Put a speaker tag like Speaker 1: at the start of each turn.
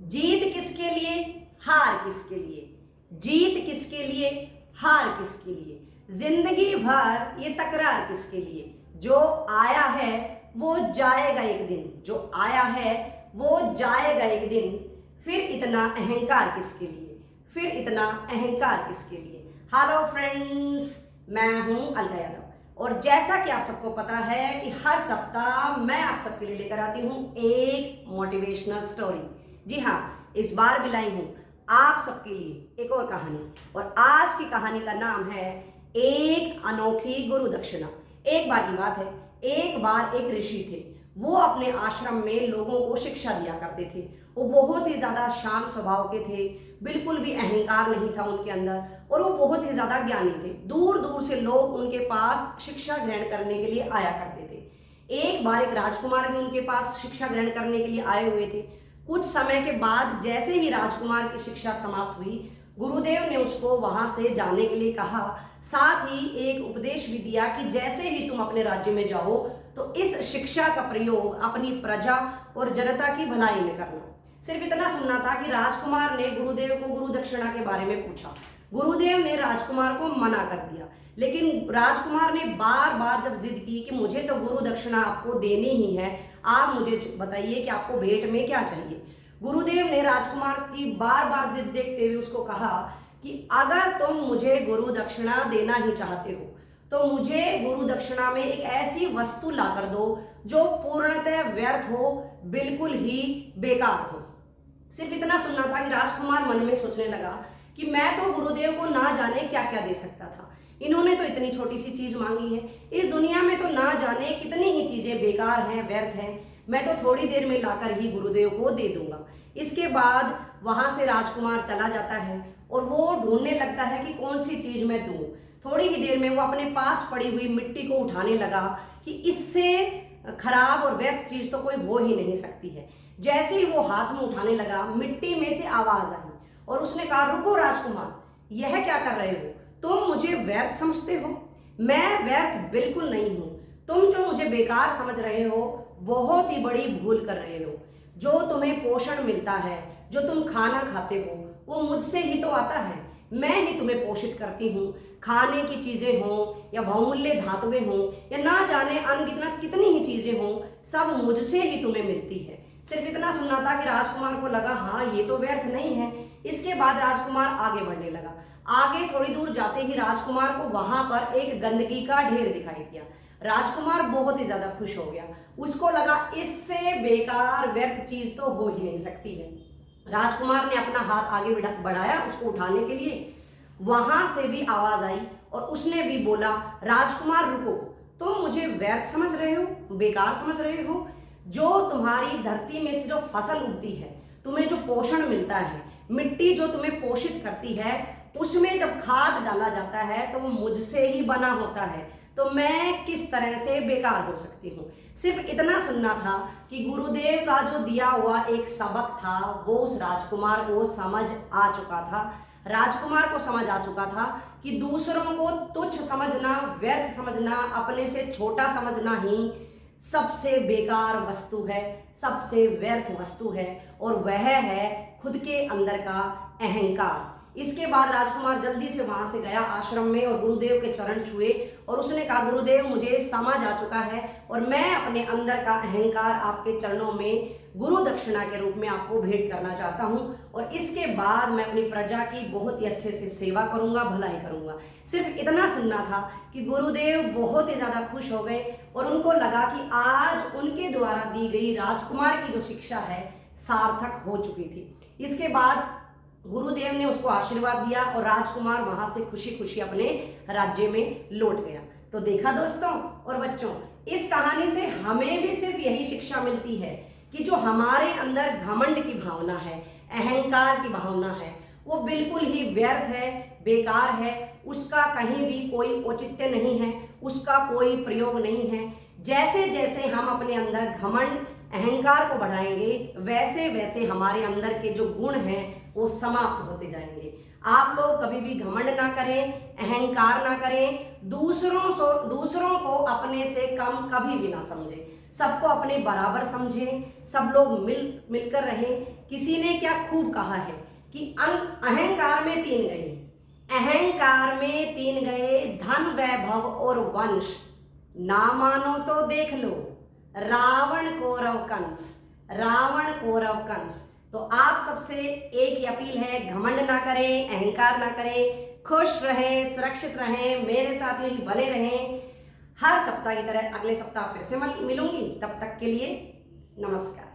Speaker 1: जीत किसके लिए, हार किसके लिए, जीत किसके लिए, हार किसके लिए, जिंदगी भर ये तकरार किसके लिए। जो आया है वो जाएगा एक दिन, जो आया है वो जाएगा एक दिन, फिर इतना अहंकार किसके लिए, फिर इतना अहंकार किसके लिए। हेलो फ्रेंड्स, मैं हूं अलका यादव और जैसा कि आप सबको पता है कि हर सप्ताह मैं आप सबके लिए लेकर आती हूं एक मोटिवेशनल स्टोरी। जी हाँ, इस बार भी लाई हूं आप सबके लिए एक और कहानी, और आज की कहानी का नाम है एक अनोखी गुरु दक्षिणा। एक बार की बात है, एक बार एक ऋषि थे। वो अपने आश्रम में लोगों को शिक्षा दिया करते थे। वो बहुत ही ज्यादा शांत स्वभाव के थे, बिल्कुल भी अहंकार नहीं था उनके अंदर, और वो बहुत ही ज्यादा ज्ञानी थे। दूर दूर से लोग उनके पास शिक्षा ग्रहण करने के लिए आया करते थे। एक बार एक राजकुमार भी उनके पास शिक्षा ग्रहण करने के लिए आए हुए थे। कुछ समय के बाद जैसे ही राजकुमार की शिक्षा समाप्त हुई, गुरुदेव ने उसको वहां से जाने के लिए कहा। साथ ही एक उपदेश भी दिया कि जैसे ही तुम अपने राज्य में जाओ तो इस शिक्षा का प्रयोग अपनी प्रजा और जनता की भलाई में करना। सिर्फ इतना सुनना था कि राजकुमार ने गुरुदेव को गुरु दक्षिणा के बारे में पूछा। गुरुदेव ने राजकुमार को मना कर दिया, लेकिन राजकुमार ने बार बार जब जिद की कि मुझे तो गुरु दक्षिणा आपको देनी ही है, आप मुझे बताइए कि आपको भेंट में क्या चाहिए। गुरुदेव ने राजकुमार की बार बार जिद देखते हुए उसको कहा कि अगर तुम मुझे गुरु दक्षिणा देना ही चाहते हो तो मुझे गुरु दक्षिणा में एक ऐसी वस्तु ला कर दो जो पूर्णतः व्यर्थ हो, बिल्कुल ही बेकार हो। सिर्फ इतना सुनना था कि राजकुमार मन में सोचने लगा कि मैं तो गुरुदेव को ना जाने क्या क्या दे सकता था। इन्होंने तो इतनी छोटी सी चीज मांगी है। इस दुनिया में तो ना जाने कितनी ही चीजें बेकार हैं, व्यर्थ हैं। मैं तो थोड़ी देर में लाकर ही गुरुदेव को दे दूंगा। इसके बाद वहां से राजकुमार चला जाता है और वो ढूंढने लगता है कि कौन सी चीज मैं दूं। थोड़ी ही देर में वो अपने पास पड़ी हुई मिट्टी को उठाने लगा कि इससे खराब और व्यर्थ चीज तो कोई हो ही नहीं सकती है। जैसे ही वो हाथ में उठाने लगा, मिट्टी में से आवाज आई और उसने कहा, रुको राजकुमार, यह क्या कर रहे हो? तुम मुझे व्यर्थ समझते हो? मैं व्यर्थ बिल्कुल नहीं हूं। तुम जो मुझे बेकार समझ रहे हो बहुत ही बड़ी भूल कर रहे हो। जो तुम्हें पोषण मिलता है, जो तुम खाना खाते हो, वो मुझसे ही तो आता है। मैं ही तुम्हें पोषित करती हूँ। खाने की चीजें हों या बहुमूल्य धातुएं हों या ना जाने अनगिनत कितनी ही चीजें हों, सब मुझसे ही तुम्हें मिलती है। सिर्फ इतना सुनना था कि राजकुमार को लगा, हाँ ये तो व्यर्थ नहीं है। इसके बाद राजकुमार आगे बढ़ने लगा। आगे थोड़ी दूर जाते ही राजकुमार को वहां पर एक गंदगी का ढेर दिखाई दिया। राजकुमार बहुत ही ज्यादा खुश हो गया। उसको लगा इससे बेकार व्यर्थ चीज तो हो ही नहीं सकती है। राजकुमार ने अपना हाथ आगे बढ़ाया उसको उठाने के लिए। वहां से भी आवाज आई और उसने भी बोला, राजकुमार रुको, तुम मुझे व्यर्थ समझ रहे हो, बेकार समझ रहे हो? जो तुम्हारी धरती में से जो फसल उगती है, तुम्हें जो पोषण मिलता है, मिट्टी जो तुम्हें पोषित करती है, उसमें जब खाद डाला जाता है तो वो मुझसे ही बना होता है। तो मैं किस तरह से बेकार हो सकती हूँ? सिर्फ इतना सुनना था कि गुरुदेव का जो दिया हुआ एक सबक था वो उस राजकुमार को समझ आ चुका था। राजकुमार को समझ आ चुका था कि दूसरों को तुच्छ समझना, व्यर्थ समझना, अपने से छोटा समझना ही सबसे बेकार वस्तु है, सबसे व्यर्थ वस्तु है, और वह है खुद के अंदर का अहंकार। इसके बाद राजकुमार जल्दी से वहां से गया आश्रम में और गुरुदेव के चरण छुए और उसने कहा, गुरुदेव मुझे समझ आ चुका है और मैं अपने अंदर का अहंकार आपके चरणों में गुरु दक्षिणा के रूप में आपको भेंट करना चाहता हूं, और इसके बाद मैं अपनी प्रजा की बहुत ही अच्छे से सेवा करूंगा, भलाई करूंगा। सिर्फ इतना सुनना था कि गुरुदेव बहुत ही ज्यादा खुश हो गए और उनको लगा कि आज उनके द्वारा दी गई राजकुमार की जो शिक्षा है सार्थक हो चुकी थी। इसके बाद गुरुदेव ने उसको आशीर्वाद दिया और राजकुमार वहां से खुशी खुशी अपने राज्य में लौट गया। तो देखा दोस्तों और बच्चों, इस कहानी से हमें भी सिर्फ यही शिक्षा मिलती है कि जो हमारे अंदर घमंड की भावना है, अहंकार की भावना है, वो बिल्कुल ही व्यर्थ है, बेकार है। उसका कहीं भी कोई औचित्य नहीं है, उसका कोई प्रयोग नहीं है। जैसे जैसे हम अपने अंदर घमंड, अहंकार को बढ़ाएंगे, वैसे वैसे हमारे अंदर के जो गुण हैं वो समाप्त होते जाएंगे। आप लोग कभी भी घमंड ना करें, अहंकार ना करें, दूसरों को अपने से कम कभी भी ना समझें। सबको अपने बराबर समझें, सब लोग मिलकर रहें। किसी ने क्या खूब कहा है कि अहंकार में तीन गए, अहंकार में तीन गए, धन वैभव और वंश। ना मानो तो देख लो रावण कौरव कंस, रावण कौरव कंस। तो आप सबसे एक ही अपील है, घमंड ना करें, अहंकार ना करें, खुश रहें, सुरक्षित रहें, मेरे साथ यही बने रहें। हर सप्ताह की तरह अगले सप्ताह फिर से मिलूंगी। तब तक के लिए नमस्कार।